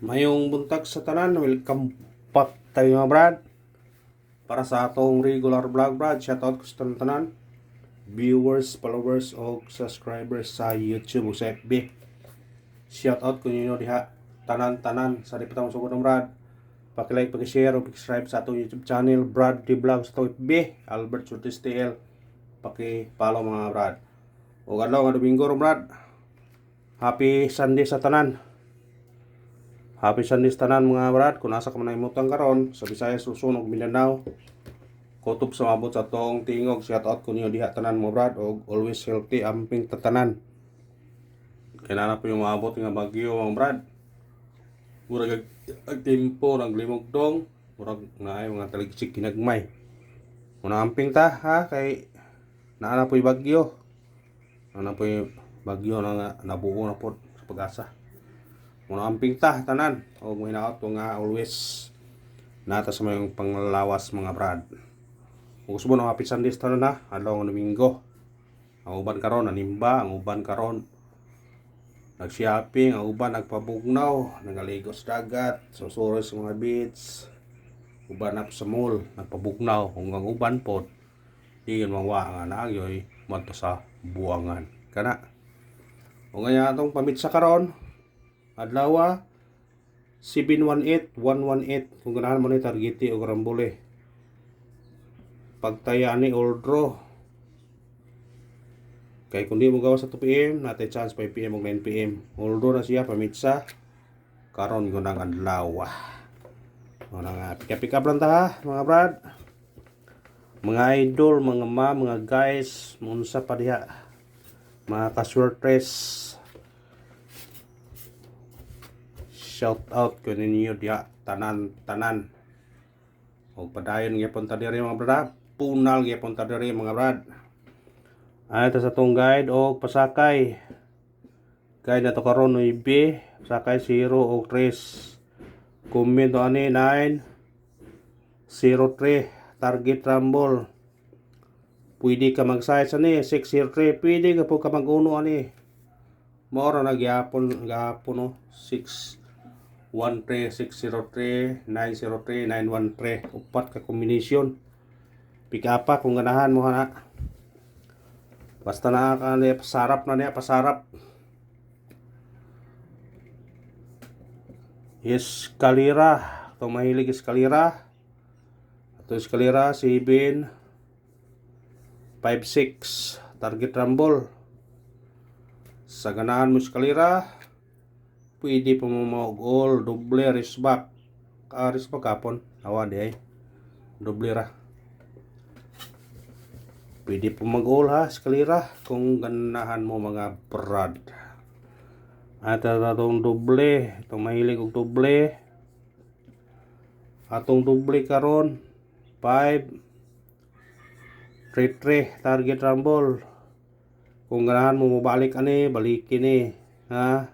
Mayong buntag sa tanan, welcome back tayo mga brad. Para sa atong regular vlog brad, shoutout ko sa tanan, viewers, followers, o subscribers sa YouTube o sa FB. Shoutout ko ninyo diha, tanan-tanan sa dipatang sugod ng brad. Paki-like, paki-share, o paki-subscribe sa atong YouTube channel, Brad D Vlog sa FB, Albert Surtis TL. Paki-follow mga brad. O adlaw nga Domingo ro brad. Happy Sunday sa tanan. Happy Sunday sa tanan mga brad. Kung asa ka man imutang karon sa Visayas, Luzon ug Mindanao, kutob sa mabot sa tong tingog, shout out ko niyo diha tanan mga brad, og always healthy amping tatanan. Kailangan po yung maabot nga bagyo mga brad. Murag ag tempo ng limugdong, murag naay mga taligsik kinagmay. Muna amping ta ha kay naa na po'y bagyo. Naa na po'y bagyo na nabuo na po sa pag-asa. Muna amping ta tanan o hinaot ko nga always nata sa mayong panglawas mga brad. Kung gusto mo na happy Sunday sa tanan ha, adlaw ng Domingo. Ang uban karon nanimba, ang uban karon nag-shopping, ang uban nagpabugnaw, nagaligo sa dagat, susuri sa mga beach, uban na sa mall, nagpabugnaw, kung ang uban po di yun mawa nga naagyoy manto sa buwangan kana. O nga atong pamitsa karon adlaw 718-118 kung ganahan mo ni targeti o rambole pagtaya ni oldro kay kung di mo gawa sa 2 PM natay chance 5 PM o 9 PM oldro na siya pamitsa karon gunang adlaw wala nga pick up lang ta ha mga brad, mga idol, mga mga guys, munsa pa diha mga kaswertres. Shout out ko ninyo diha tanan-tanan. O padayon gyapon ta diri mga brad. Punal gyapon ta diri mga brad. Ay ta sa tong guide o pasakay. Guide na to karon 9, sakay 0 o 3. Comment ani 903 target rumble. Pwede ka mag-size ani 603, pwede ka po ka mag-uno ani. Mora na gyapon gapon no 613, 603, 903, 913. Upat ka kombinasyon. Pick up pa kung ganahan mo na. Basta na ka niya pasarap na niya pasarap. Eskalira. Itong mahilig eskalira. Ito eskalira 7 5-6 target rumble. Sa ganahan mo eskalira, pwede pa mo mag-all doble wristback. Wristback kapon awa di ay doble ra. Pwede pa mag-all ha eskalira kung ganahan mo mga brad. At atong doble, itong mahilig og doble. Atong doble karon 5 3-3 target rumble. Kung ganahan mo mabalik ani, balikin ni ha.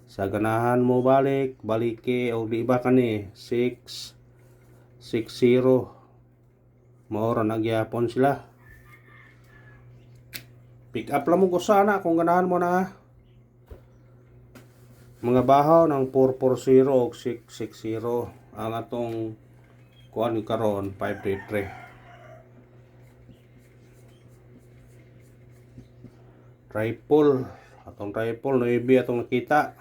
Sa ganahan mo baliki o di ba kani 6-6-0. Maora nagyapon sila. Pick up lang mo ko sana kung ganahan mo na. Mga bahaw ng 440 o 660. Ang atong kuan karon 533. Triple. Atong triple 9 atong nakita.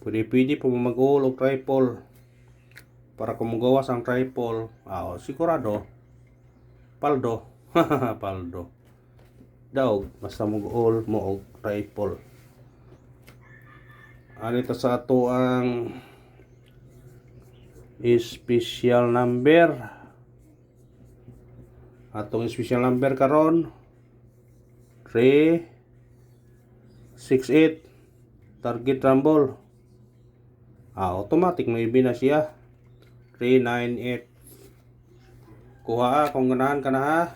Pwede po mag-uol og triple. Para kung magawas ang triple, sigurado paldo. Paldo. Daog basta mag-uol mo og triple. Anito sa ato ang special number. Atong special number karon 368 target rumble. Automatic may na siya 398. Kuha kung ganahan ka na ha.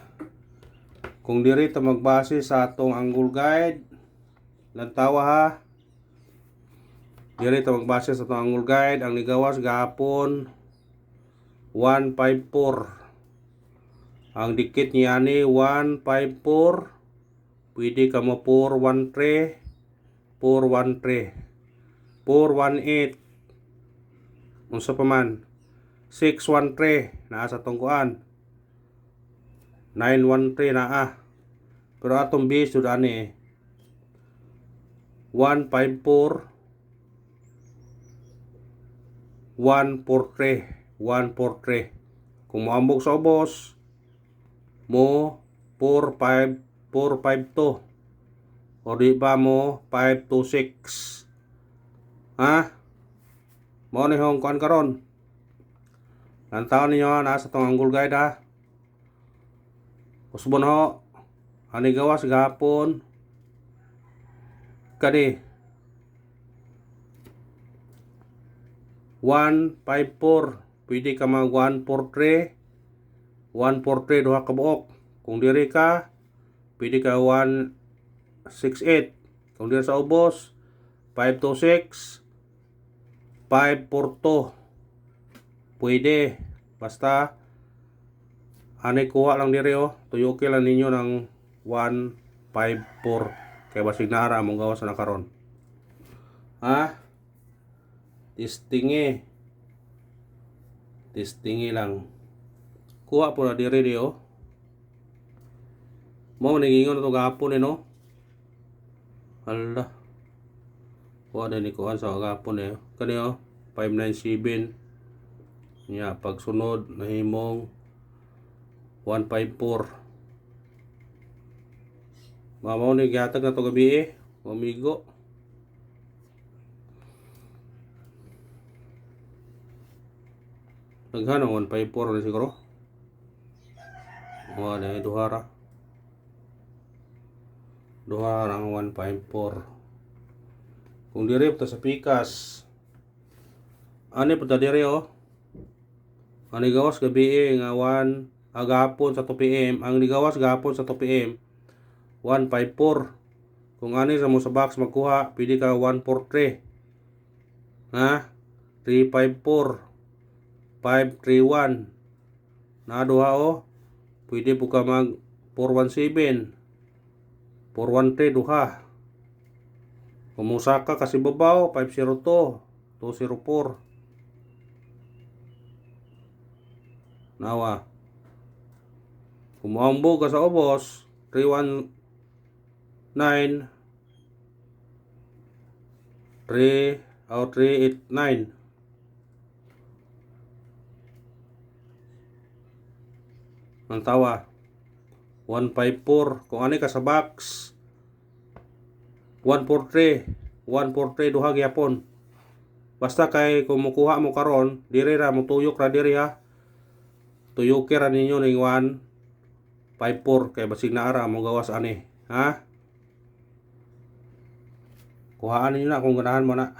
Kung diri ta magbase sa atong angle guide lantawa ha. Diri ta magbase sa atong angle guide ang nigawas gahapon 154. Ang dikit niya ni 154. Pwede ka mo 413. 418 unsa pa man 613 naa sa tungkuan 913 naa pero atong base jud ani 154 143 kung moambog sa ubos mo 45452 o di ba mo 526 ha mo ni hong kuan karon lantaw ninyo na sa tong angle guide ha usbon ho ani gawas gahapon kani 154 pwede ka mag 143 duha ka buok kung diri ka pwede ka 168 kung diri sa ubos 526 542 pwede basta ani kuha lang diri tuyuki lang ninyo ng 154 kay basig naara mong gawas na karon ha testingi lang kuha po na diri di mo nagingon na ito gapon hala kuha na ni kuha sa gapon kani 597 nya pagsunod nahimong 154 mamaw ni gihatag na ito gabi mamigo naghan ang 154 na siguro wala na duhara ang 154 kung diri pa sa pikas ani pa diri ani gawas gabi nga 1 agapon sa 2 PM ang ligawas gahapon sa 2 PM 154 kung ani sa mo sa box magkuha pili ka 143 ha 354 531 na duha pwede po ka mag 417 413 duha kung musaka kasi babaw 502 204 nawa kung maambog ka sa ubos 319 389 ang tawa 154 kung ani ka sa box 143 duha gyapon basta kay kung mukuha mo karon diri ra mo tuyok ra diri ha tuyok ra ninyo ning 154 kay basig naara mo gawas ani ha kuhaan ninyo na kung ganahan mo na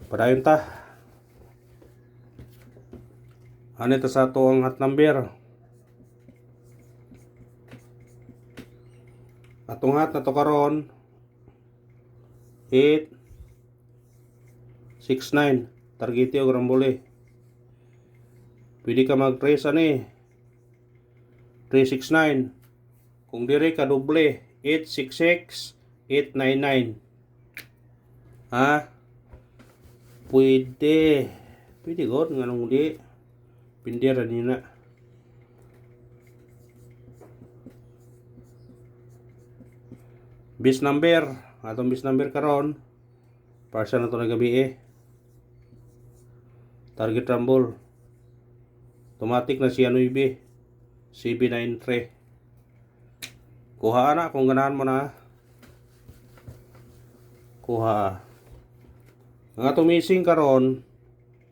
padayon ta ano ito sa itong hot number atong hot na to karon 869 target yung rambole pwede ka mag trace ani 369 kung dire ka doble 866 899 ha pwede god nga nung di pindira niyo na bis number atong bis number karon parsa na to na gabi target rumble automatic na siya 9 CB93 kuha na kung ganahan mo na kuha ang atong missing karon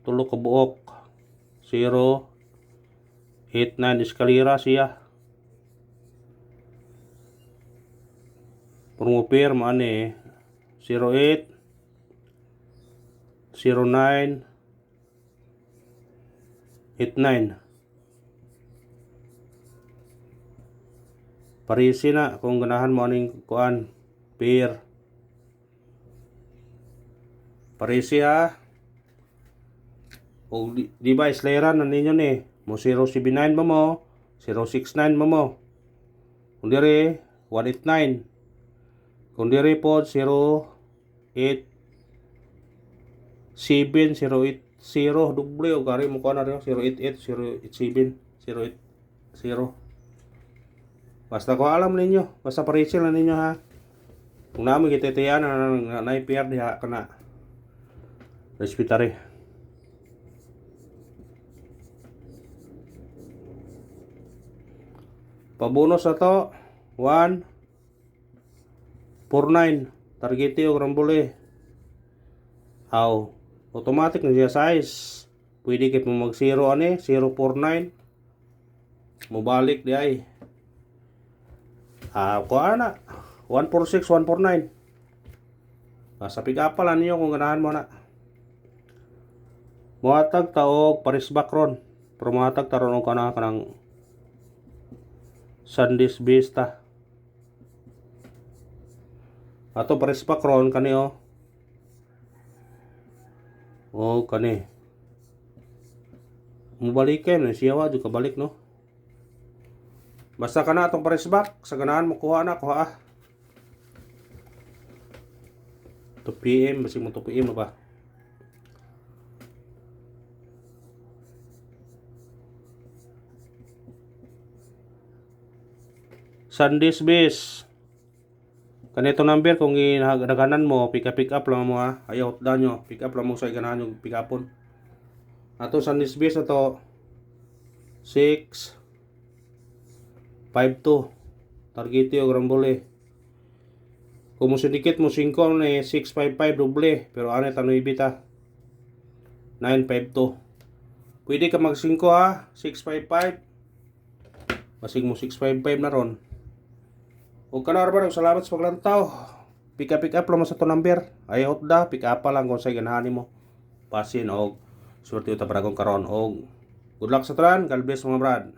tulo ka buok 089 eskalera siya promopir maane 08 09 89 parisi na kung ganahan mo aning kuan pair parisi ha o di ba islayaran na ninyo ni mo 079 mo 069 mo kung dire 189 Kung diri po 087 doble o gari mo ko na rin 088 087 080. Basta ko alam ninyo, basta paricil na ninyo ha. Kung namin kititiyan na na-IPR diha kana respiratory. Pabonus na to 149 targeti o rambole. Aw, automatic na siya size. Pwede kit mo mag 0 ani 049. Mubalik di ay. Kuha na 146 149. Sa pick-up lang niyo kung ganahan mo na. Muhatag taog Paris Backron. Pero muhatag taron og kanang Sandis Vista. Ato Paris Backron kani o. Oh kani. Mubalik na siya wa jud kabalik no. Basta kana atong Paris Back sa ganahan mo kuha na kuha. 2 PM basi mo 2 PM na ba? Sandis Bis. Kanito number kung ginaganan mo, pick up lang mo ha. Ayaw da nyo, pick up lang mo sa ganahan yung pick upon. Ato Sandis Bis na to 652. Targeti o grambole. Kung mo sindikit mo 5 na 655 doble. Pero ano ito ibita 952. Pwede ka mag 5 ha. 655. Basig mo 655 na ron. O kanar ba salamat sa paglantaw. Pick up lang mo sa to number. Ayaw da, pick up lang kung sa ganahan mo. Pasin o swerte uta para kong karon og good luck sa tanan. God bless mga brad.